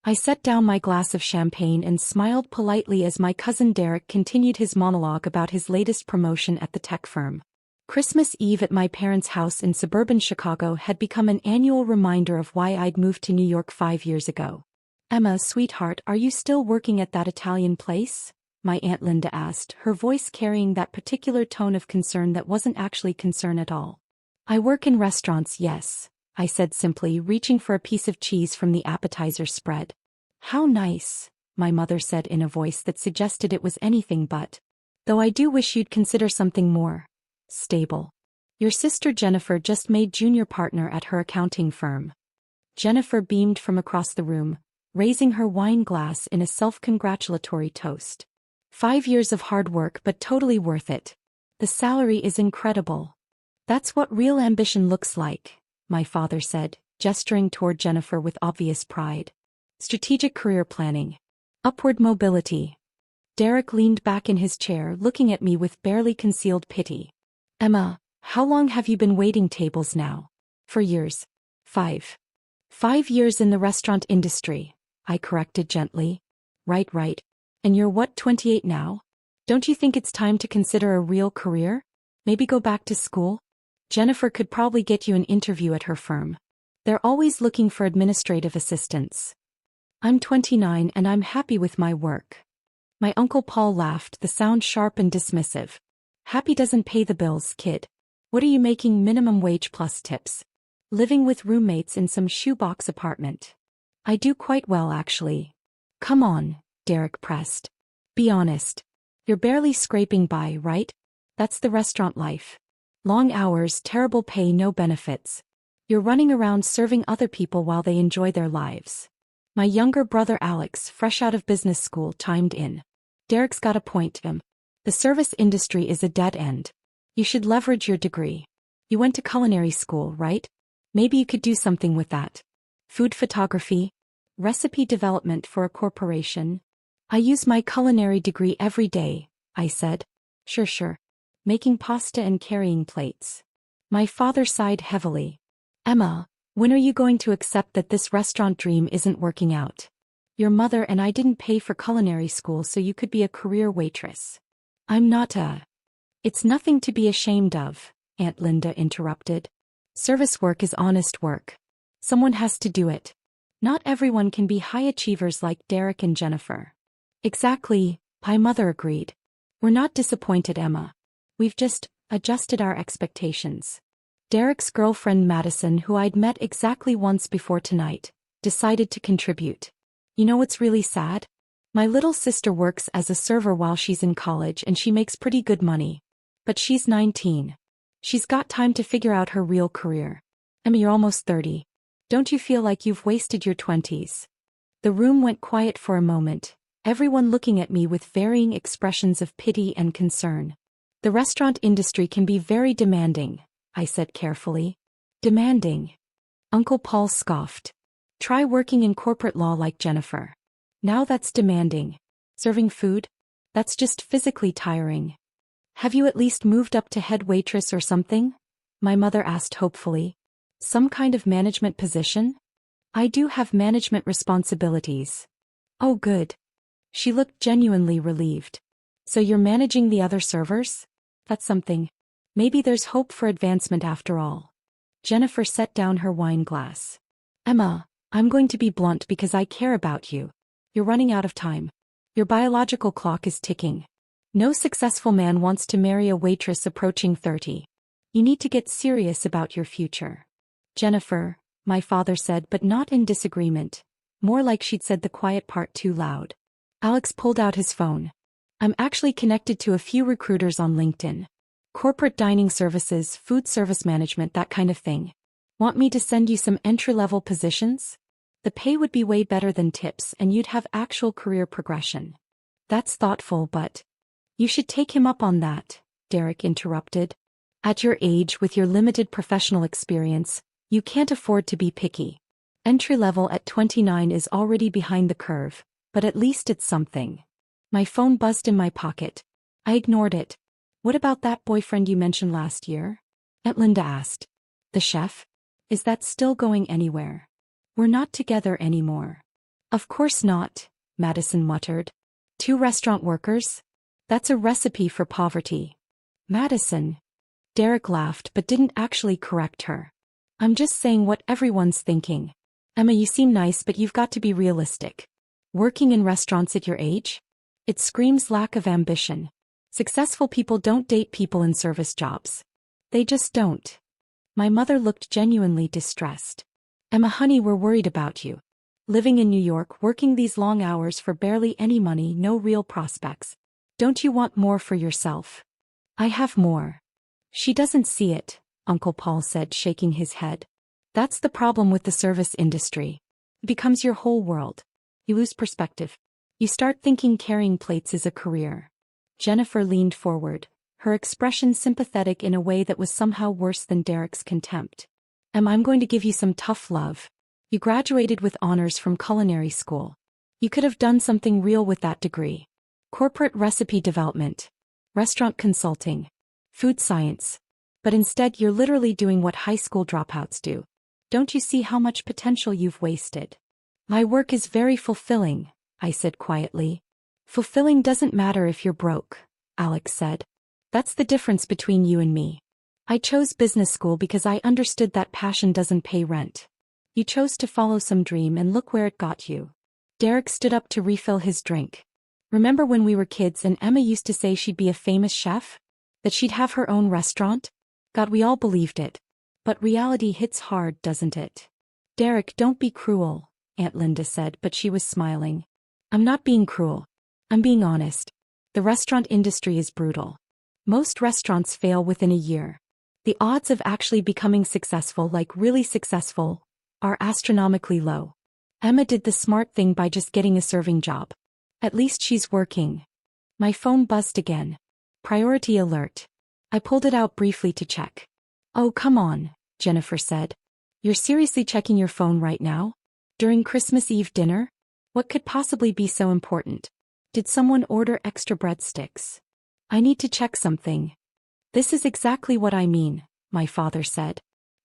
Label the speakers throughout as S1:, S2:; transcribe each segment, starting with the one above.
S1: I set down my glass of champagne and smiled politely as my cousin Derek continued his monologue about his latest promotion at the tech firm. Christmas Eve at my parents' house in suburban Chicago had become an annual reminder of why I'd moved to New York 5 years ago. "Emma, sweetheart, are you still working at that Italian place?" my Aunt Linda asked, her voice carrying that particular tone of concern that wasn't actually concern at all. "I work in restaurants, yes," I said simply, reaching for a piece of cheese from the appetizer spread. "How nice," my mother said in a voice that suggested it was anything but. "Though I do wish you'd consider something more stable. Your sister Jennifer just made junior partner at her accounting firm." Jennifer beamed from across the room, raising her wine glass in a self-congratulatory toast. "5 years of hard work, but totally worth it. The salary is incredible." "That's what real ambition looks like," my father said, gesturing toward Jennifer with obvious pride. "Strategic career planning. Upward mobility." Derek leaned back in his chair, looking at me with barely concealed pity. "Emma, how long have you been waiting tables now?" "For years." "5 years in the restaurant industry," I corrected gently. Right. And you're what, 28 now? Don't you think it's time to consider a real career? Maybe go back to school? Jennifer could probably get you an interview at her firm. They're always looking for administrative assistants." "I'm 29 and I'm happy with my work." My Uncle Paul laughed, the sound sharp and dismissive. "Happy doesn't pay the bills, kid. What are you making minimum wage plus tips? Living with roommates in some shoebox apartment." "I do quite well, actually." "Come on," Derek pressed. "Be honest. You're barely scraping by, right? That's the restaurant life. Long hours, terrible pay, no benefits. You're running around serving other people while they enjoy their lives." My younger brother Alex, fresh out of business school, chimed in. "Derek's got a point, Em. The service industry is a dead end. You should leverage your degree. You went to culinary school, right? Maybe you could do something with that. Food photography? Recipe development for a corporation?" "I use my culinary degree every day," I said. Sure. Making pasta and carrying plates." My father sighed heavily. "Emma, when are you going to accept that this restaurant dream isn't working out? Your mother and I didn't pay for culinary school so you could be a career waitress." "I'm not a..." "It's nothing to be ashamed of," Aunt Linda interrupted. "Service work is honest work. Someone has to do it. Not everyone can be high achievers like Derek and Jennifer." "Exactly," my mother agreed. "We're not disappointed, Emma. We've just adjusted our expectations." Derek's girlfriend Madison, who I'd met exactly once before tonight, decided to contribute. "You know what's really sad? My little sister works as a server while she's in college and she makes pretty good money. But she's 19. She's got time to figure out her real career. Emma, you're almost 30. Don't you feel like you've wasted your 20s? The room went quiet for a moment, everyone looking at me with varying expressions of pity and concern. "The restaurant industry can be very demanding," I said carefully. "Demanding?" Uncle Paul scoffed. "Try working in corporate law like Jennifer. Now that's demanding. Serving food? That's just physically tiring." "Have you at least moved up to head waitress or something?" my mother asked hopefully. "Some kind of management position?" "I do have management responsibilities." "Oh, good." She looked genuinely relieved. "So you're managing the other servers? That's something. Maybe there's hope for advancement after all." Jennifer set down her wine glass. "Emma, I'm going to be blunt because I care about you. You're running out of time. Your biological clock is ticking. No successful man wants to marry a waitress approaching 30. You need to get serious about your future." "Jennifer," my father said, but not in disagreement. More like she'd said the quiet part too loud. Alex pulled out his phone. "I'm actually connected to a few recruiters on LinkedIn. Corporate dining services, food service management, that kind of thing. Want me to send you some entry-level positions? The pay would be way better than tips and you'd have actual career progression." "That's thoughtful, but..." "You should take him up on that," Derek interrupted. "At your age, with your limited professional experience, you can't afford to be picky. Entry-level at 29 is already behind the curve, but at least it's something." My phone buzzed in my pocket. I ignored it. "What about that boyfriend you mentioned last year?" Aunt Linda asked. "The chef? Is that still going anywhere?" "We're not together anymore." Of course not, Madison muttered. 2 restaurant workers? That's a recipe for poverty. Madison. Derek laughed but didn't actually correct her. I'm just saying what everyone's thinking. Emma, you seem nice but you've got to be realistic. Working in restaurants at your age? It screams lack of ambition. Successful people don't date people in service jobs. They just don't. My mother looked genuinely distressed. Emma, honey, we're worried about you. Living in New York, working these long hours for barely any money, no real prospects. Don't you want more for yourself? I have more. She doesn't see it, Uncle Paul said, shaking his head. That's the problem with the service industry. It becomes your whole world. You lose perspective. You start thinking carrying plates is a career. Jennifer leaned forward, her expression sympathetic in a way that was somehow worse than Derek's contempt. I'm going to give you some tough love. You graduated with honors from culinary school. You could have done something real with that degree. Corporate recipe development, restaurant consulting, food science. But instead you're literally doing what high school dropouts do. Don't you see how much potential you've wasted? My work is very fulfilling, I said quietly. Fulfilling doesn't matter if you're broke, Alex said. That's the difference between you and me. I chose business school because I understood that passion doesn't pay rent. You chose to follow some dream and look where it got you. Derek stood up to refill his drink. Remember when we were kids and Emma used to say she'd be a famous chef? That she'd have her own restaurant? God, we all believed it. But reality hits hard, doesn't it? Derek, don't be cruel, Aunt Linda said, but she was smiling. I'm not being cruel. I'm being honest. The restaurant industry is brutal. Most restaurants fail within a year. The odds of actually becoming successful, like really successful, are astronomically low. Emma did the smart thing by just getting a serving job. At least she's working. My phone buzzed again. Priority alert. I pulled it out briefly to check. Oh, come on, Jennifer said. You're seriously checking your phone right now? During Christmas Eve dinner? What could possibly be so important? Did someone order extra breadsticks? I need to check something. This is exactly what I mean, my father said.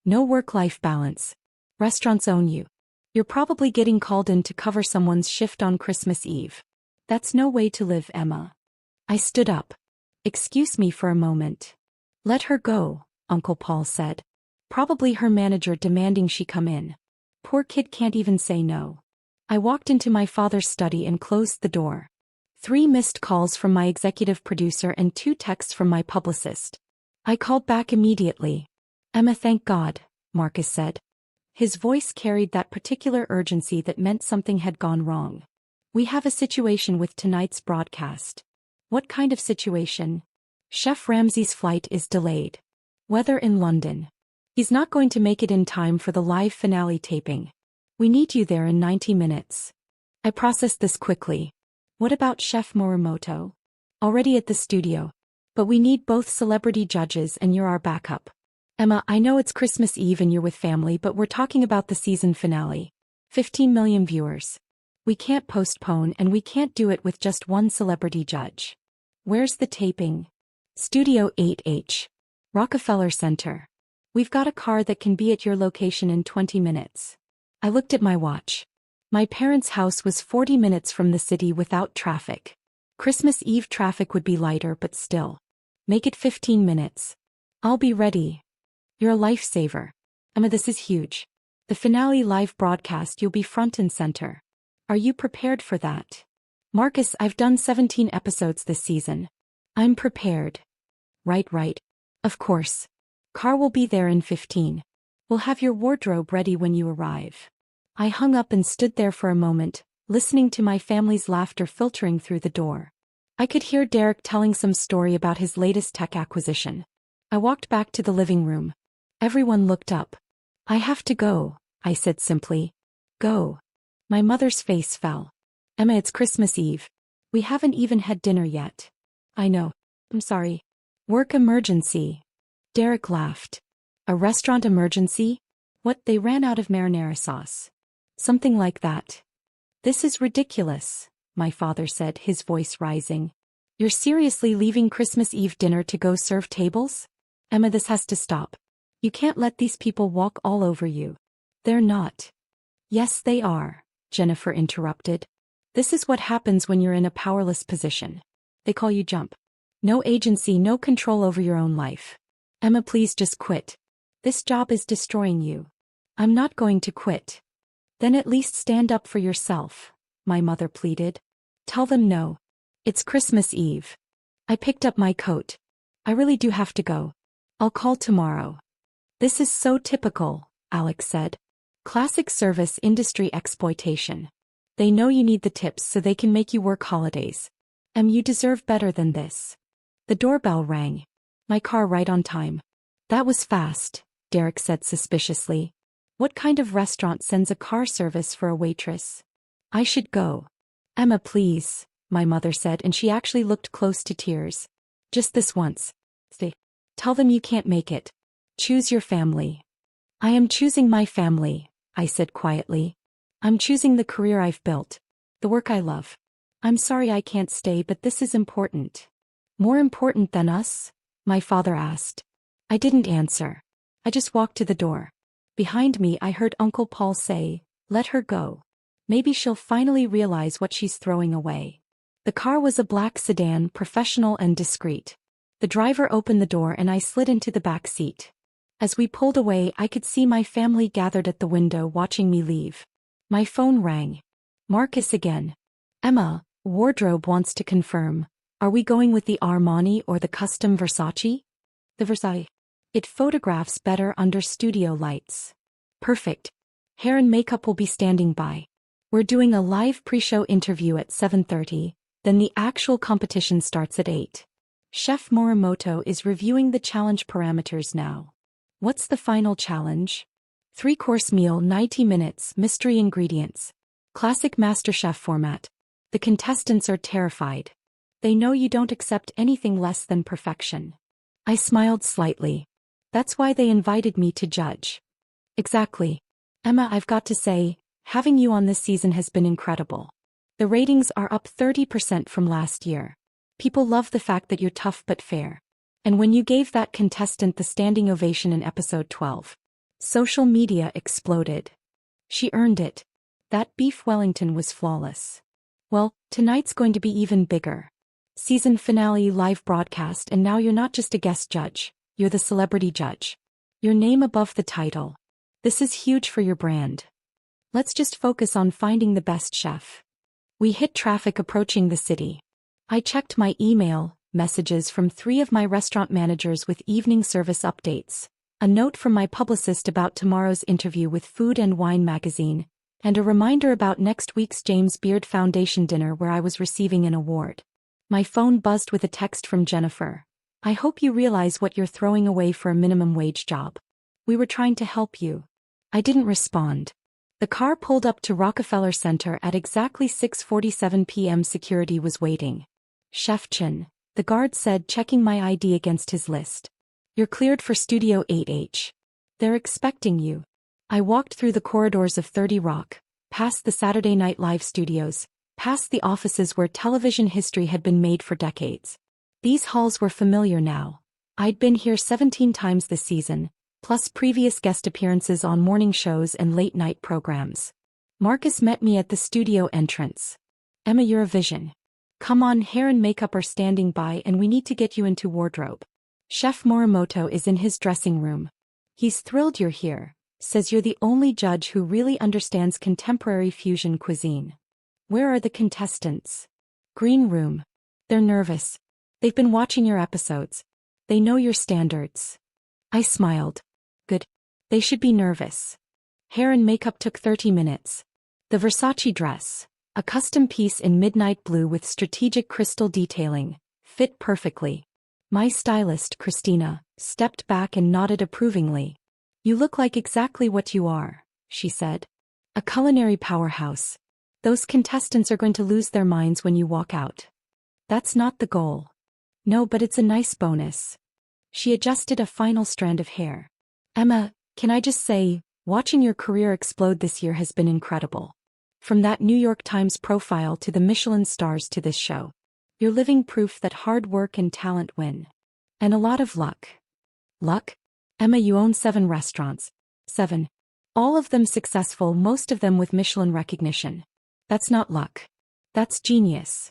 S1: No work-life balance. Restaurants own you. You're probably getting called in to cover someone's shift on Christmas Eve. That's no way to live, Emma. I stood up. Excuse me for a moment. Let her go, Uncle Paul said. Probably her manager demanding she come in. Poor kid can't even say no. I walked into my father's study and closed the door. 3 missed calls from my executive producer and 2 texts from my publicist. I called back immediately. Emma, thank God, Marcus said. His voice carried that particular urgency that meant something had gone wrong. We have a situation with tonight's broadcast. What kind of situation? Chef Ramsay's flight is delayed. Weather in London. He's not going to make it in time for the live finale taping. We need you there in 90 minutes. I processed this quickly. What about Chef Morimoto? Already at the studio. But we need both celebrity judges and you're our backup. Emma, I know it's Christmas Eve and you're with family, but we're talking about the season finale. 15 million viewers. We can't postpone and we can't do it with just one celebrity judge. Where's the taping? Studio 8H. Rockefeller Center. We've got a car that can be at your location in 20 minutes. I looked at my watch. My parents' house was 40 minutes from the city without traffic. Christmas Eve traffic would be lighter, but still. Make it 15 minutes. I'll be ready. You're a lifesaver. Emma, this is huge. The finale live broadcast, you'll be front and center. Are you prepared for that? Marcus, I've done 17 episodes this season. I'm prepared. Right. Of course. Car will be there in 15. We'll have your wardrobe ready when you arrive. I hung up and stood there for a moment, listening to my family's laughter filtering through the door. I could hear Derek telling some story about his latest tech acquisition. I walked back to the living room. Everyone looked up. I have to go, I said simply. Go. My mother's face fell. Emma, it's Christmas Eve. We haven't even had dinner yet. I know. I'm sorry. Work emergency. Derek laughed. A restaurant emergency? What, they ran out of marinara sauce? Something like that. This is ridiculous, my father said, his voice rising. You're seriously leaving Christmas Eve dinner to go serve tables? Emma, this has to stop. You can't let these people walk all over you. They're not. Yes, they are, Jennifer interrupted. This is what happens when you're in a powerless position. They call you jump. No agency, no control over your own life. Emma, please just quit. This job is destroying you. I'm not going to quit. Then at least stand up for yourself, my mother pleaded. Tell them no. It's Christmas Eve. I picked up my coat. I really do have to go. I'll call tomorrow. This is so typical, Alex said. Classic service industry exploitation. They know you need the tips so they can make you work holidays. You deserve better than this. The doorbell rang. My car right on time. That was fast, Derek said suspiciously. What kind of restaurant sends a car service for a waitress? I should go. Emma, please, my mother said, and she actually looked close to tears. Just this once. Stay. Tell them you can't make it. Choose your family. I am choosing my family, I said quietly. I'm choosing the career I've built. The work I love. I'm sorry I can't stay, but this is important. More important than us? My father asked. I didn't answer. I just walked to the door. Behind me I heard Uncle Paul say, let her go. Maybe she'll finally realize what she's throwing away. The car was a black sedan, professional and discreet. The driver opened the door and I slid into the back seat. As we pulled away, I could see my family gathered at the window watching me leave. My phone rang. Marcus again. Emma, wardrobe wants to confirm. Are we going with the Armani or the custom Versace? The Versace. It photographs better under studio lights. Perfect. Hair and makeup will be standing by. We're doing a live pre-show interview at 7:30, then the actual competition starts at 8. Chef Morimoto is reviewing the challenge parameters now. What's the final challenge? 3-course meal, 90 minutes, mystery ingredients. Classic MasterChef format. The contestants are terrified. They know you don't accept anything less than perfection. I smiled slightly. That's why they invited me to judge. Exactly. Emma, I've got to say, having you on this season has been incredible. The ratings are up 30% from last year. People love the fact that you're tough but fair. And when you gave that contestant the standing ovation in episode 12, social media exploded. She earned it. That beef Wellington was flawless. Well, tonight's going to be even bigger. Season finale live broadcast, and now you're not just a guest judge, you're the celebrity judge. Your name above the title. This is huge for your brand. Let's just focus on finding the best chef. We hit traffic approaching the city. I checked my email, messages from 3 of my restaurant managers with evening service updates, a note from my publicist about tomorrow's interview with Food and Wine magazine, and a reminder about next week's James Beard Foundation dinner where I was receiving an award. My phone buzzed with a text from Jennifer. I hope you realize what you're throwing away for a minimum wage job. We were trying to help you. I didn't respond. The car pulled up to Rockefeller Center at exactly 6:47 p.m. Security was waiting. Chef Chin, the guard said, checking my ID against his list. You're cleared for Studio 8H. They're expecting you. I walked through the corridors of 30 Rock, past the Saturday Night Live studios, past the offices where television history had been made for decades. These halls were familiar now. I'd been here 17 times this season, plus previous guest appearances on morning shows and late-night programs. Marcus met me at the studio entrance. Emma, you're a vision. Come on, hair and makeup are standing by and we need to get you into wardrobe. Chef Morimoto is in his dressing room. He's thrilled you're here, says you're the only judge who really understands contemporary fusion cuisine. Where are the contestants? Green room. They're nervous. They've been watching your episodes. They know your standards. I smiled. Good. They should be nervous. Hair and makeup took 30 minutes. The Versace dress, a custom piece in midnight blue with strategic crystal detailing, fit perfectly. My stylist, Christina, stepped back and nodded approvingly. You look like exactly what you are, she said. A culinary powerhouse. Those contestants are going to lose their minds when you walk out. That's not the goal. No, but it's a nice bonus. She adjusted a final strand of hair. Emma, can I just say, watching your career explode this year has been incredible. From that New York Times profile to the Michelin stars to this show. You're living proof that hard work and talent win. And a lot of luck. Luck? Emma, you own 7 restaurants. 7. All of them successful, most of them with Michelin recognition. That's not luck. That's genius.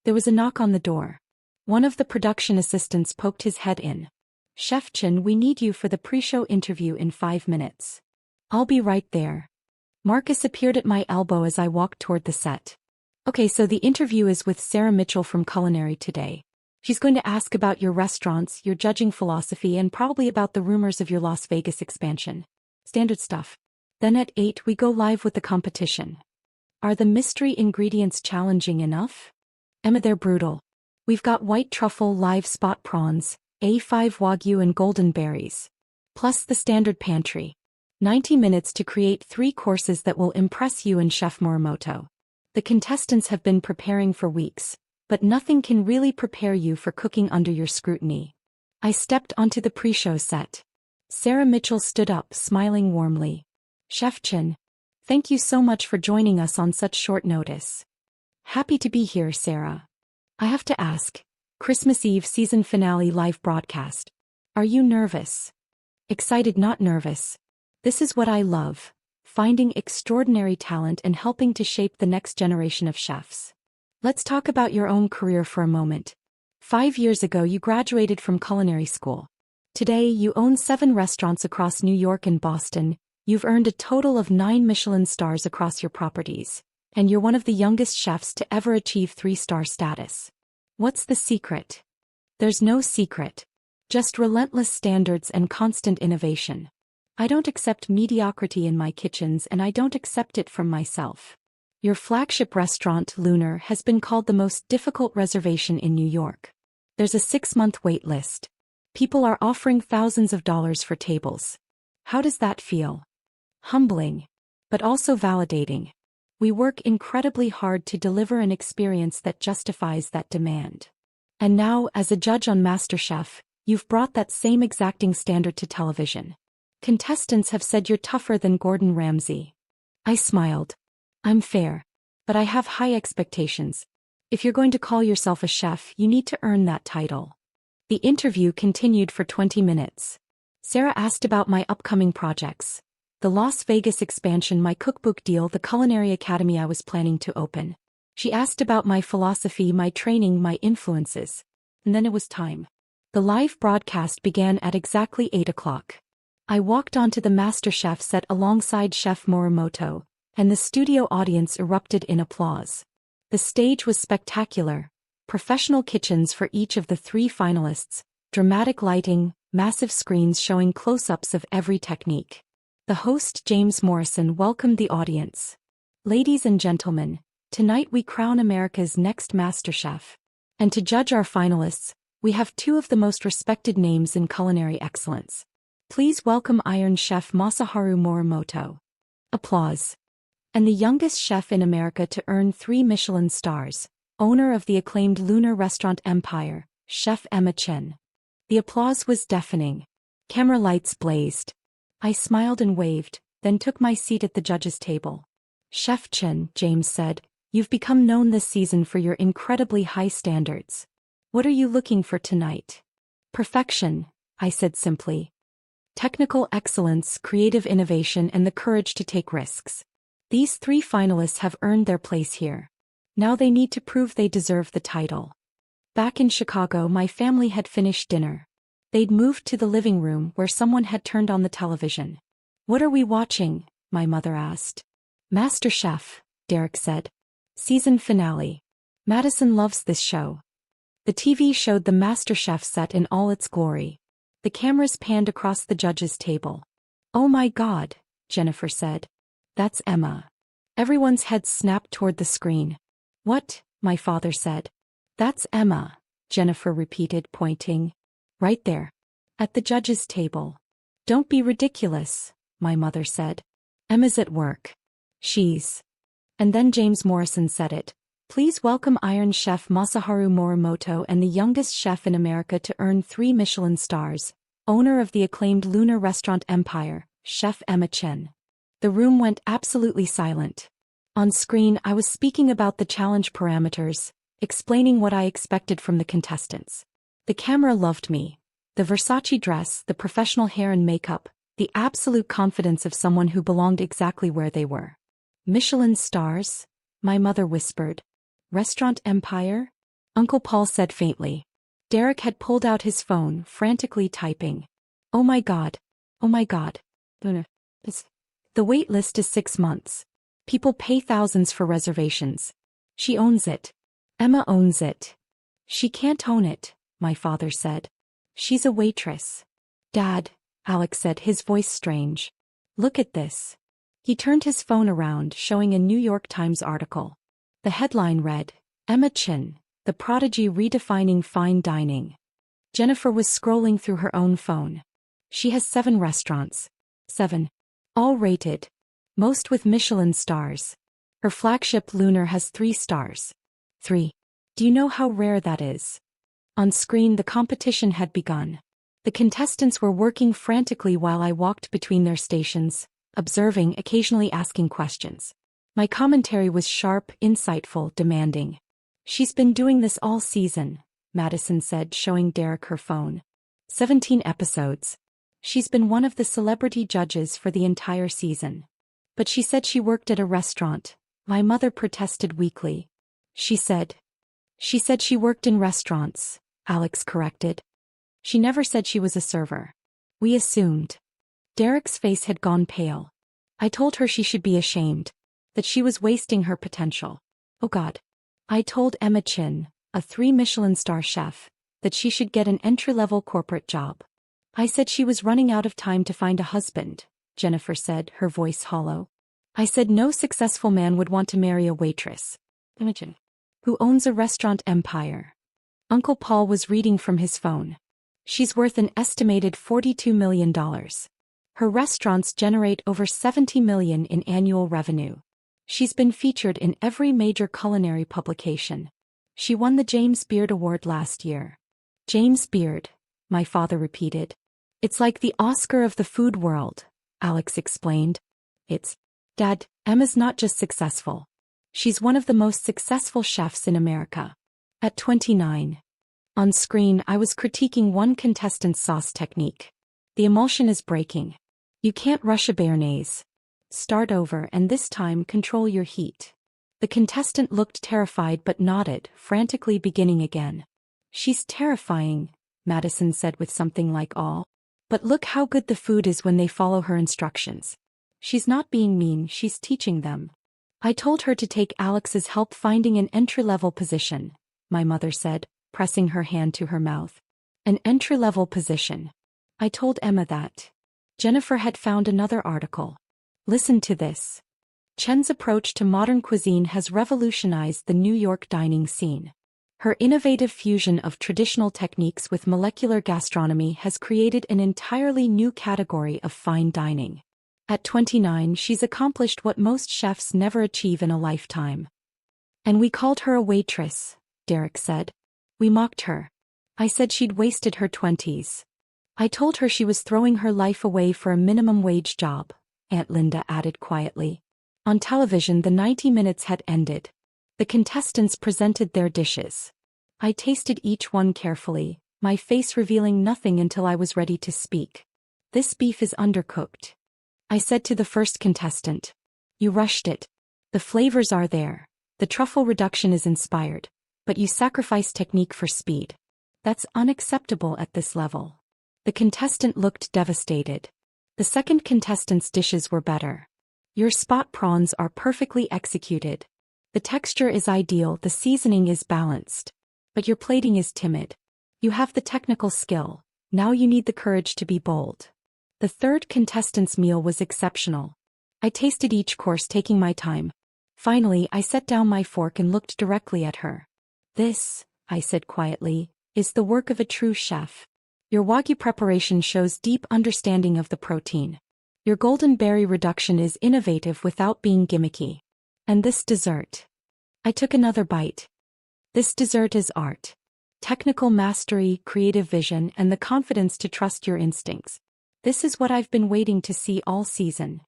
S1: There was a knock on the door. One of the production assistants poked his head in. Chef Chen, we need you for the pre-show interview in 5 minutes. I'll be right there. Marcus appeared at my elbow as I walked toward the set. Okay, so the interview is with Sarah Mitchell from Culinary Today. She's going to ask about your restaurants, your judging philosophy, and probably about the rumors of your Las Vegas expansion. Standard stuff. Then at 8 we go live with the competition. Are the mystery ingredients challenging enough? Emma, they're brutal. We've got white truffle live spot prawns, A5 Wagyu and golden berries. Plus the standard pantry. 90 minutes to create 3 courses that will impress you and Chef Morimoto. The contestants have been preparing for weeks, but nothing can really prepare you for cooking under your scrutiny. I stepped onto the pre-show set. Sarah Mitchell stood up, smiling warmly. Chef Chen, thank you so much for joining us on such short notice. Happy to be here, Sarah. I have to ask, Christmas Eve season finale live broadcast. Are you nervous? Excited, not nervous. This is what I love, finding extraordinary talent and helping to shape the next generation of chefs. Let's talk about your own career for a moment. 5 years ago you graduated from culinary school. Today you own 7 restaurants across New York and Boston. You've earned a total of 9 Michelin stars across your properties, and you're one of the youngest chefs to ever achieve 3-star status. What's the secret? There's no secret. Just relentless standards and constant innovation. I don't accept mediocrity in my kitchens, and I don't accept it from myself. Your flagship restaurant, Lunar, has been called the most difficult reservation in New York. There's a 6-month wait list. People are offering thousands of dollars for tables. How does that feel? Humbling, but also validating. We work incredibly hard to deliver an experience that justifies that demand. And now, as a judge on MasterChef, you've brought that same exacting standard to television. Contestants have said you're tougher than Gordon Ramsay. I smiled. I'm fair, but I have high expectations. If you're going to call yourself a chef, you need to earn that title. The interview continued for 20 minutes. Sarah asked about my upcoming projects. The Las Vegas expansion, my cookbook deal, the culinary academy I was planning to open. She asked about my philosophy, my training, my influences. And then it was time. The live broadcast began at exactly 8 o'clock. I walked onto the MasterChef set alongside Chef Morimoto, and the studio audience erupted in applause. The stage was spectacular. Professional kitchens for each of the 3 finalists, dramatic lighting, massive screens showing close-ups of every technique. The host, James Morrison, welcomed the audience. Ladies and gentlemen, tonight we crown America's next MasterChef. And to judge our finalists, we have 2 of the most respected names in culinary excellence. Please welcome Iron Chef Masaharu Morimoto. Applause. And the youngest chef in America to earn 3 Michelin stars, owner of the acclaimed Lunar restaurant empire, Chef Emma Chen. The applause was deafening. Camera lights blazed. I smiled and waved, then took my seat at the judges' table. Chef Chen, James said, you've become known this season for your incredibly high standards. What are you looking for tonight? Perfection, I said simply. Technical excellence, creative innovation, and the courage to take risks. These 3 finalists have earned their place here. Now they need to prove they deserve the title. Back in Chicago, my family had finished dinner. They'd moved to the living room where someone had turned on the television. What are we watching? My mother asked. MasterChef, Derek said. Season finale. Madison loves this show. The TV showed the MasterChef set in all its glory. The cameras panned across the judges' table. Oh my God, Jennifer said. That's Emma. Everyone's heads snapped toward the screen. What? My father said. That's Emma, Jennifer repeated, pointing. Right there. At the judges' table. Don't be ridiculous, my mother said. Emma's at work. She's. And then James Morrison said it. Please welcome Iron Chef Masaharu Morimoto, and the youngest chef in America to earn 3 Michelin stars, owner of the acclaimed Lunar restaurant empire, Chef Emma Chen. The room went absolutely silent. On screen, I was speaking about the challenge parameters, explaining what I expected from the contestants. The camera loved me. The Versace dress, the professional hair and makeup, The absolute confidence of someone who belonged exactly where they were. Michelin stars? My mother whispered. Restaurant empire? Uncle Paul said faintly. Derek had pulled out his phone, frantically typing. Oh my God. Oh my God. The wait list is 6 months. People pay thousands for reservations. She owns it. Emma owns it. She can't own it, my father said. She's a waitress. Dad, Alex said, his voice strange. Look at this. He turned his phone around, showing a New York Times article. The headline read, Emma Chin, the prodigy redefining fine dining. Jennifer was scrolling through her own phone. She has 7 restaurants. 7. All rated. Most with Michelin stars. Her flagship Lunar has 3 stars. 3. Do you know how rare that is? On screen, the competition had begun. The contestants were working frantically while I walked between their stations, observing, occasionally asking questions. My commentary was sharp, insightful, demanding. She's been doing this all season, Madison said, showing Derek her phone. 17 episodes. She's been one of the celebrity judges for the entire season. But she said she worked at a restaurant. My mother protested weakly. She said she worked in restaurants, Alex corrected. She never said she was a server. We assumed. Derek's face had gone pale. I told her she should be ashamed. That she was wasting her potential. Oh God. I told Emma Chin, a 3 Michelin star chef, that she should get an entry-level corporate job. I said she was running out of time to find a husband, Jennifer said, her voice hollow. I said no successful man would want to marry a waitress. Imagine. Who owns a restaurant empire. Uncle Paul was reading from his phone. She's worth an estimated $42 million. Her restaurants generate over $70 million in annual revenue. She's been featured in every major culinary publication. She won the James Beard Award last year. James Beard, my father repeated. It's like the Oscar of the food world, Alex explained. Dad, Emma's not just successful. She's one of the most successful chefs in America. At 29. On screen, I was critiquing one contestant's sauce technique. The emulsion is breaking. You can't rush a béarnaise. Start over and this time control your heat. The contestant looked terrified but nodded, frantically beginning again. She's terrifying, Madison said with something like awe. But look how good the food is when they follow her instructions. She's not being mean, she's teaching them. I told her to take Alex's help finding an entry-level position, my mother said, pressing her hand to her mouth. An entry-level position. I told Emma that. Jennifer had found another article. Listen to this. Chen's approach to modern cuisine has revolutionized the New York dining scene. Her innovative fusion of traditional techniques with molecular gastronomy has created an entirely new category of fine dining. At 29, she's accomplished what most chefs never achieve in a lifetime. And we called her a waitress, Derek said. We mocked her. I said she'd wasted her 20s. I told her she was throwing her life away for a minimum wage job, Aunt Linda added quietly. On television, the 90 minutes had ended. The contestants presented their dishes. I tasted each one carefully, my face revealing nothing until I was ready to speak. This beef is undercooked. I said to the first contestant. You rushed it. The flavors are there. The truffle reduction is inspired. But you sacrifice technique for speed. That's unacceptable at this level. The contestant looked devastated. The second contestant's dishes were better. Your spot prawns are perfectly executed. The texture is ideal, the seasoning is balanced. But your plating is timid. You have the technical skill, now you need the courage to be bold. The third contestant's meal was exceptional. I tasted each course, taking my time. Finally, I set down my fork and looked directly at her. This, I said quietly, is the work of a true chef. Your wagyu preparation shows deep understanding of the protein. Your golden berry reduction is innovative without being gimmicky. And this dessert. I took another bite. This dessert is art. Technical mastery, creative vision, and the confidence to trust your instincts. This is what I've been waiting to see all season.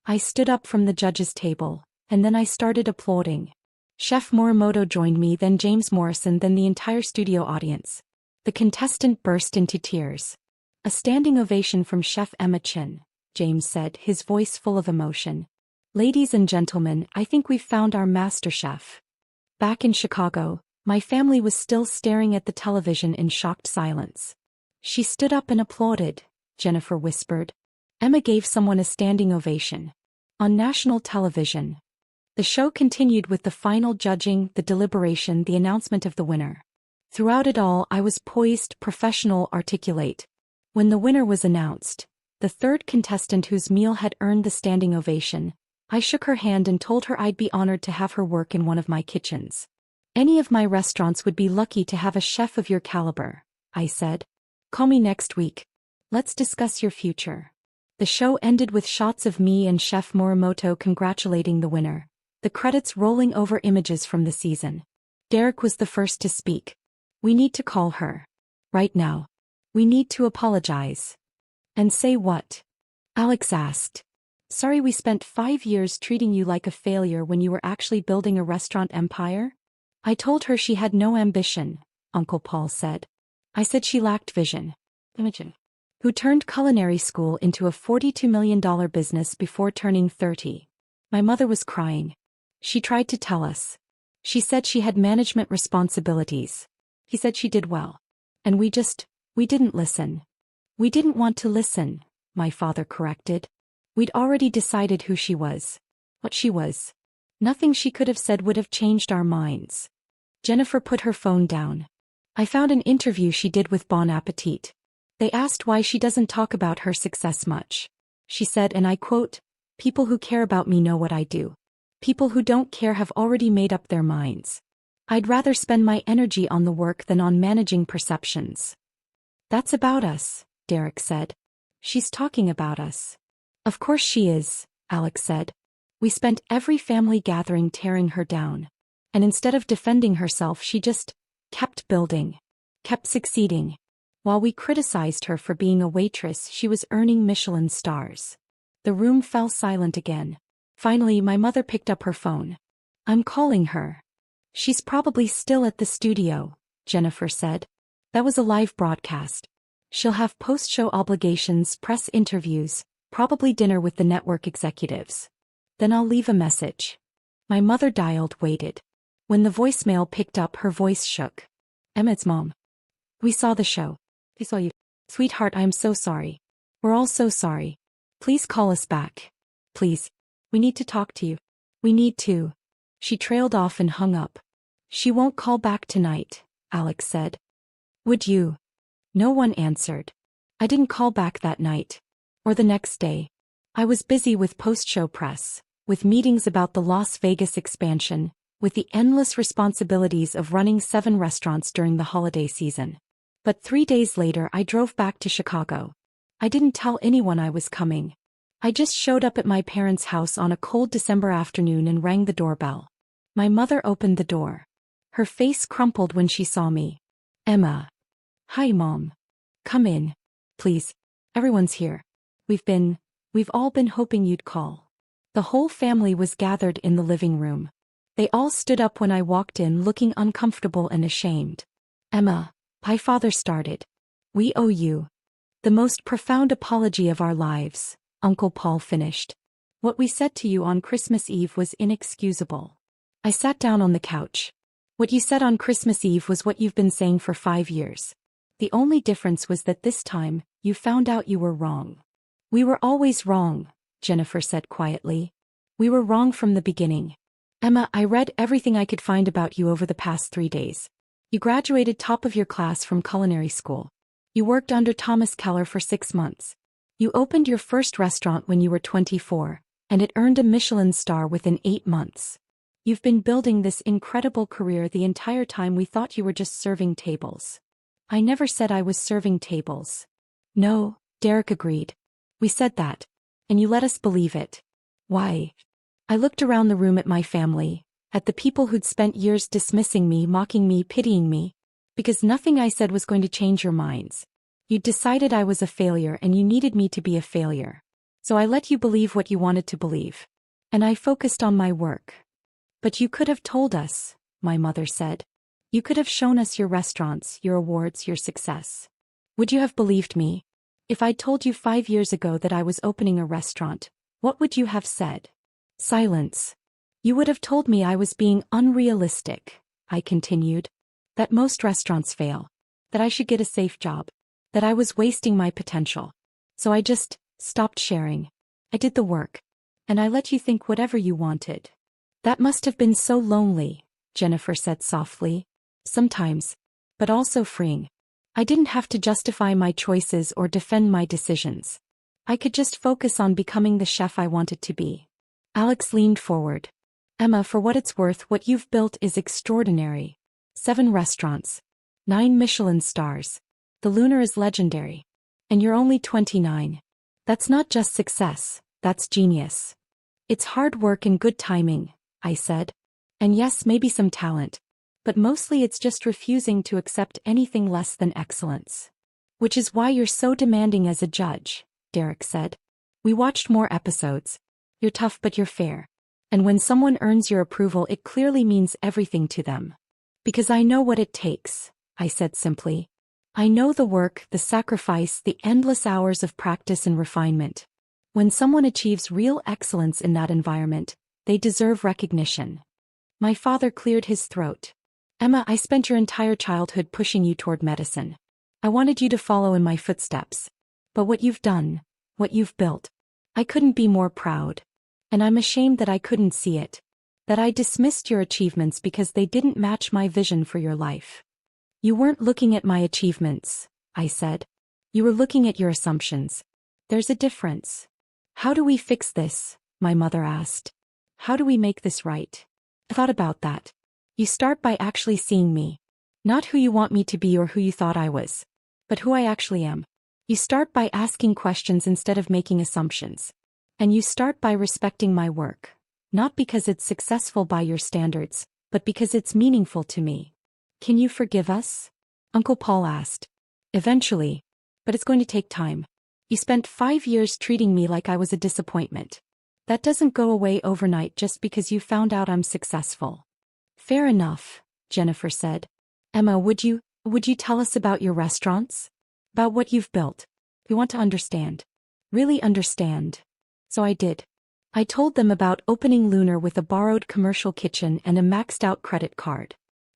S1: I stood up from the judges' table, and then I started applauding. Chef Morimoto joined me, then James Morrison, then the entire studio audience. The contestant burst into tears. A standing ovation from Chef Emma Chin, James said, his voice full of emotion. Ladies and gentlemen, I think we've found our MasterChef. Back in Chicago, my family was still staring at the television in shocked silence. She stood up and applauded, Jennifer whispered. Emma gave someone a standing ovation. On national television. The show continued with the final judging, the deliberation, the announcement of the winner. Throughout it all, I was poised, professional, articulate. When the winner was announced, the third contestant whose meal had earned the standing ovation, I shook her hand and told her I'd be honored to have her work in one of my kitchens. Any of my restaurants would be lucky to have a chef of your caliber, I said. Call me next week. Let's discuss your future. The show ended with shots of me and Chef Morimoto congratulating the winner, the credits rolling over images from the season. Derek was the first to speak. We need to call her. Right now. We need to apologize. And say what? Alex asked. Sorry we spent 5 years treating you like a failure when you were actually building a restaurant empire? I told her she had no ambition, Uncle Paul said. I said she lacked vision. Imogen, who turned culinary school into a $42 million business before turning 30. My mother was crying. She tried to tell us. She said she had management responsibilities. He said she did well. And we didn't listen. We didn't want to listen, my father corrected. We'd already decided who she was. What she was. Nothing she could have said would have changed our minds. Jennifer put her phone down. I found an interview she did with Bon Appetit. They asked why she doesn't talk about her success much. She said, and I quote, "People who care about me know what I do. People who don't care have already made up their minds. I'd rather spend my energy on the work than on managing perceptions." That's about us, Derek said. She's talking about us. Of course she is, Alex said. We spent every family gathering tearing her down. And instead of defending herself, she just kept building, kept succeeding. While we criticized her for being a waitress, she was earning Michelin stars. The room fell silent again. Finally, my mother picked up her phone. I'm calling her. She's probably still at the studio, Jennifer said. That was a live broadcast. She'll have post-show obligations, press interviews, probably dinner with the network executives. Then I'll leave a message. My mother dialed, waited. When the voicemail picked up, her voice shook. Emma's mom. We saw the show. We saw you. Sweetheart, I'm so sorry. We're all so sorry. Please call us back. Please. We need to talk to you. We need to. She trailed off and hung up. She won't call back tonight, Alex said. Would you? No one answered. I didn't call back that night. Or the next day. I was busy with post-show press, with meetings about the Las Vegas expansion, with the endless responsibilities of running 7 restaurants during the holiday season. But 3 days later I drove back to Chicago. I didn't tell anyone I was coming. I just showed up at my parents' house on a cold December afternoon and rang the doorbell. My mother opened the door. Her face crumpled when she saw me. Emma. Hi, Mom. Come in. Please. Everyone's here. We've all been hoping you'd call. The whole family was gathered in the living room. They all stood up when I walked in, looking uncomfortable and ashamed. Emma, my father started. We owe you the most profound apology of our lives, Uncle Paul finished. What we said to you on Christmas Eve was inexcusable. I sat down on the couch. What you said on Christmas Eve was what you've been saying for 5 years. The only difference was that this time, you found out you were wrong. We were always wrong, Jennifer said quietly. We were wrong from the beginning. Emma, I read everything I could find about you over the past 3 days. You graduated top of your class from culinary school. You worked under Thomas Keller for 6 months. You opened your first restaurant when you were 24, and it earned a Michelin star within 8 months. You've been building this incredible career the entire time we thought you were just serving tables. I never said I was serving tables. No, Derek agreed. We said that. And you let us believe it. Why? I looked around the room at my family, at the people who'd spent years dismissing me, mocking me, pitying me. Because nothing I said was going to change your minds. You decided I was a failure and you needed me to be a failure. So I let you believe what you wanted to believe. And I focused on my work. But you could have told us, my mother said. You could have shown us your restaurants, your awards, your success. Would you have believed me? If I'd told you 5 years ago that I was opening a restaurant, what would you have said? Silence. You would have told me I was being unrealistic, I continued. That most restaurants fail. That I should get a safe job. That I was wasting my potential. So I just stopped sharing. I did the work. And I let you think whatever you wanted. That must have been so lonely, Jennifer said softly. Sometimes. But also freeing. I didn't have to justify my choices or defend my decisions. I could just focus on becoming the chef I wanted to be. Alex leaned forward. Emma, for what it's worth, what you've built is extraordinary. 7 restaurants. 9 Michelin stars. The Lunar is legendary. And you're only 29. That's not just success, that's genius. It's hard work and good timing, I said. And yes, maybe some talent. But mostly it's just refusing to accept anything less than excellence. Which is why you're so demanding as a judge, Derek said. We watched more episodes. You're tough but you're fair. And when someone earns your approval, it clearly means everything to them. Because I know what it takes, I said simply. I know the work, the sacrifice, the endless hours of practice and refinement. When someone achieves real excellence in that environment, they deserve recognition. My father cleared his throat. Emma, I spent your entire childhood pushing you toward medicine. I wanted you to follow in my footsteps. But what you've done, what you've built, I couldn't be more proud. And I'm ashamed that I couldn't see it. That I dismissed your achievements because they didn't match my vision for your life. You weren't looking at my achievements, I said. You were looking at your assumptions. There's a difference. How do we fix this? My mother asked. How do we make this right? I thought about that. You start by actually seeing me. Not who you want me to be or who you thought I was, but who I actually am. You start by asking questions instead of making assumptions. And you start by respecting my work. Not because it's successful by your standards, but because it's meaningful to me. Can you forgive us? Uncle Paul asked. Eventually. But it's going to take time. You spent 5 years treating me like I was a disappointment. That doesn't go away overnight just because you found out I'm successful. Fair enough, Jennifer said. Emma, would you tell us about your restaurants? About what you've built? We want to understand. Really understand. So I did. I told them about opening Lunar with a borrowed commercial kitchen and a maxed-out credit card.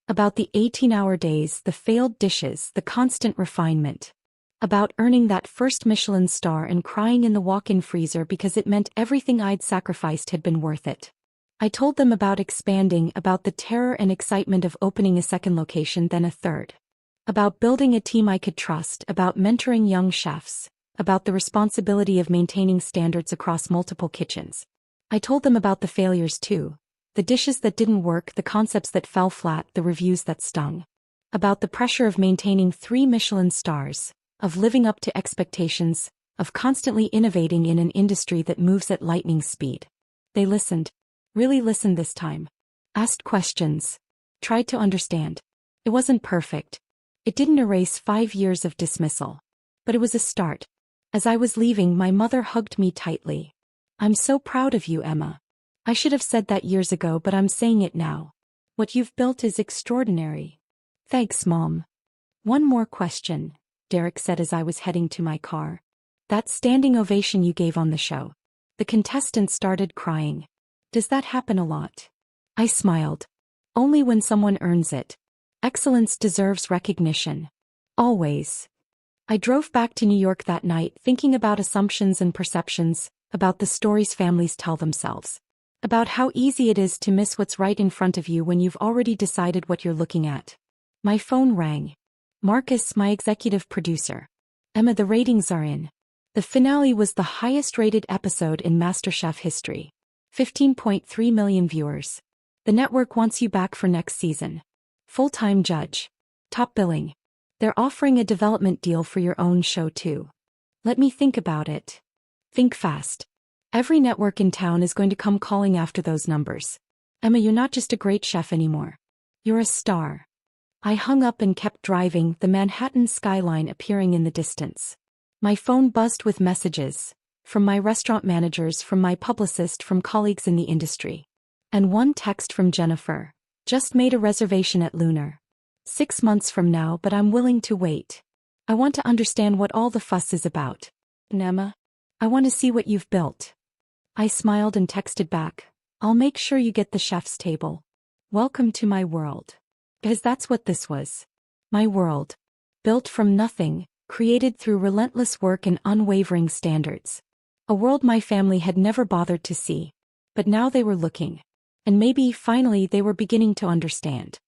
S1: About the 18-hour days, the failed dishes, the constant refinement. About earning that first Michelin star and crying in the walk-in freezer because it meant everything I'd sacrificed had been worth it. I told them about expanding, about the terror and excitement of opening a second location, then a third. About building a team I could trust, about mentoring young chefs, about the responsibility of maintaining standards across multiple kitchens. I told them about the failures too. The dishes that didn't work, the concepts that fell flat, the reviews that stung. About the pressure of maintaining 3 Michelin stars, of living up to expectations, of constantly innovating in an industry that moves at lightning speed. They listened. Really listened this time. Asked questions. Tried to understand. It wasn't perfect. It didn't erase 5 years of dismissal. But it was a start. As I was leaving, my mother hugged me tightly. I'm so proud of you, Emma. I should have said that years ago, but I'm saying it now. What you've built is extraordinary. Thanks, Mom. One more question, Derek said as I was heading to my car. That standing ovation you gave on the show. The contestants started crying. Does that happen a lot? I smiled. Only when someone earns it. Excellence deserves recognition. Always. I drove back to New York that night thinking about assumptions and perceptions, about the stories families tell themselves. About how easy it is to miss what's right in front of you when you've already decided what you're looking at. My phone rang. Marcus, my executive producer. Emma, the ratings are in. The finale was the highest-rated episode in MasterChef history. 15.3 million viewers. The network wants you back for next season. Full-time judge. Top billing. They're offering a development deal for your own show too. Let me think about it. Think fast. Every network in town is going to come calling after those numbers. Emma, you're not just a great chef anymore. You're a star. I hung up and kept driving, the Manhattan skyline appearing in the distance. My phone buzzed with messages. From my restaurant managers, from my publicist, from colleagues in the industry. And one text from Jennifer. Just made a reservation at Lunar. 6 months from now, but I'm willing to wait. I want to understand what all the fuss is about. Nema, I want to see what you've built. I smiled and texted back, I'll make sure you get the chef's table. Welcome to my world. Because that's what this was. My world. Built from nothing, created through relentless work and unwavering standards. A world my family had never bothered to see. But now they were looking. And maybe, finally, they were beginning to understand.